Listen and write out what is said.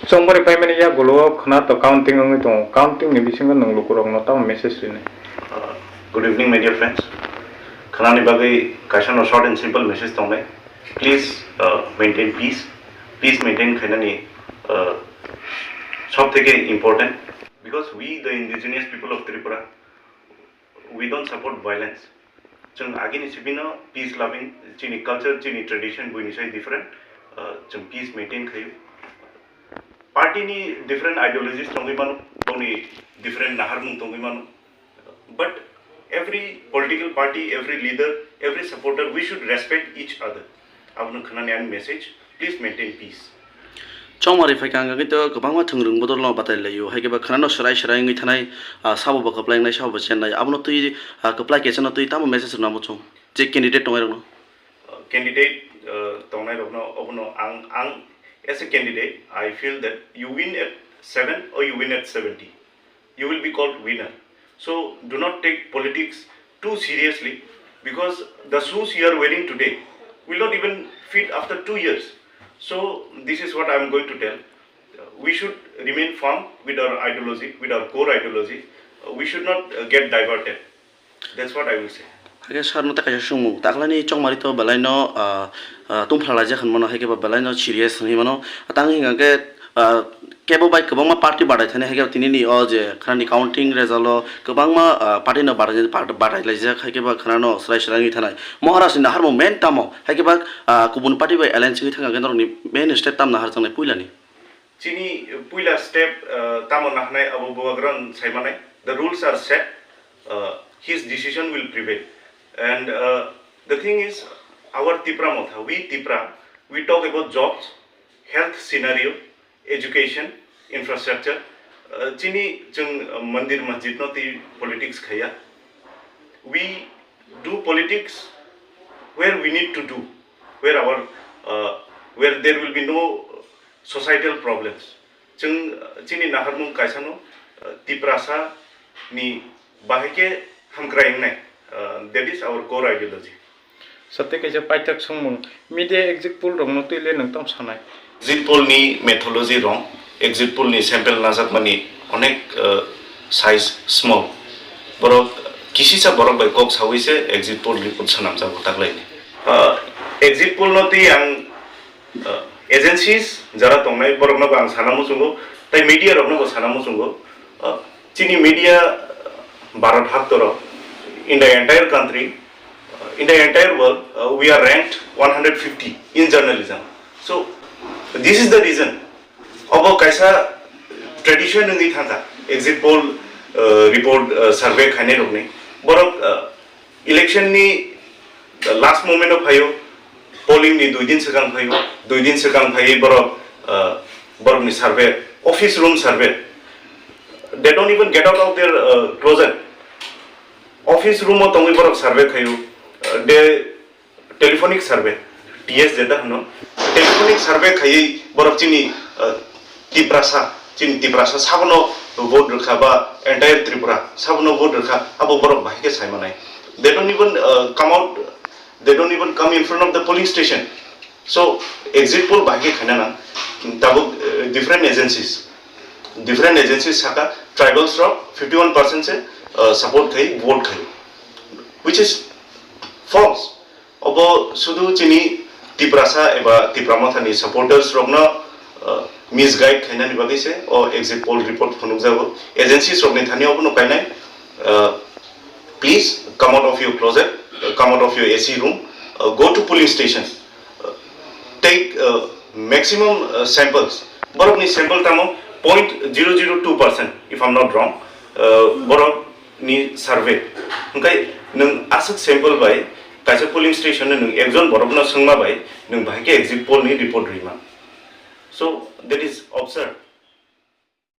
Somebody pay many ya golo khana to counting only to counting ni bisinga nang lukurong no ta message rin. Good evening, my dear friends. Tongna Bagwi Kwchang short and simple message Tongna. Please maintain peace. Peace maintain khainani sob theke important because we the indigenous people of Tripura we don't support violence. Chung again is bino peace loving chini culture chini tradition buini sai different chung peace maintain khayu. Party ni different ideologies tongi manu toni different nahar mung tongi manu but every political party every leader every supporter we should respect each other abnu khanani an message please maintain peace Chomari Fakanga to Kabama Tungrung Bodolo Batalayu, Hakeba Kanano Sharai Sharai Tanai, Sabo Kwpalai Wng Phano Tong, Abnoti, Kwpalai Wng to Tam message Namuto. Take candidate Tongna. Candidate Tongna Obno Ang as a candidate, I feel that you win at 7 or you win at 70. You will be called winner. So do not take politics too seriously because the shoes you are wearing today will not even fit after 2 years. So this is what I am going to tell. We should remain firm with our ideology, with our core ideology. We should not get diverted. That's what I will say. I guess Harno Takashumu, Taklani Chongmarito Balano, Tumplaja and Mono Hekeba Balano, Chirias and Himano, attacking a get Cabo by Kabama party, but I think Tinini or the Krani counting resolo, Kabama party no part but I like Hekeba Krano, slash Rangitanai. Moharas in the Harmo Mentamo, Hekebak, Kubun party by Alan Chitan, main step Tam Naharsan Pulani. Chini Pula step Tamonahne Abogran Simone. The rules are set, his decision will prevail. And the thing is, our Tipra Motha, we Tipra, we talk about jobs, health scenario, education, infrastructure. Chini chung mandir masjid no ti politics khaya. We do politics where we need to do, where our where there will be no societal problems. Chung chini naharmung kaisano Tiprasa ni bahike hamkraing nai. That is our core ideology. Sate kaisa paitak sungmung media exit poll rong no tuile nang tam sanai. Exit poll ni methodology wrong. Exit poll ni sample nazak mani onek size small. Borok kisi sa borok by cox hawi se exit poll report sanam sa botak lai ni. Exit poll no ti ang agencies jara tongnai borok no bang sanamu sungo tai media rok no sanamu sungo chini media Bharat Bhaktoro in the entire country, in the entire world, we are ranked 150 in journalism. So this is the reason. Abo kaisa tradition in the thanga exit poll report survey khane rokni. Borok election ni the last moment of hayo polling ni 2 din sekang hayo 2 din sekang hayo borok ni survey office room survey. They don't even get out of their closet. Office room or tongi borok survey khayu. De telephonic survey. TS jeda hano. Telephonic survey khayi borok chini Tiprasa sabono vote rakha ba entire Tripura sabono vote rakha abo borok bahike saimanai. They don't even come out. They don't even come in front of the polling station. So exit poll bahike khanana. Tabo different agencies. Different agencies saka tribals from 51% se support khai vote khai which is false. Obo sudu chini Tiprasa eba Tipramotha ni supporters rokna misguide khaina ni bagi se or exit poll report phunuk jabo agencies rokni thani obo no kainai. Please come out of your closet, come out of your AC room, go to polling station, take maximum samples. Borok ni sample tamo 0.002% if I'm not wrong. Borok ni survey. Engkai nung asuk sample by kaisa polling station nung ekjon borok na sungma by nung bahike exit poll ni report rima. So that is absurd.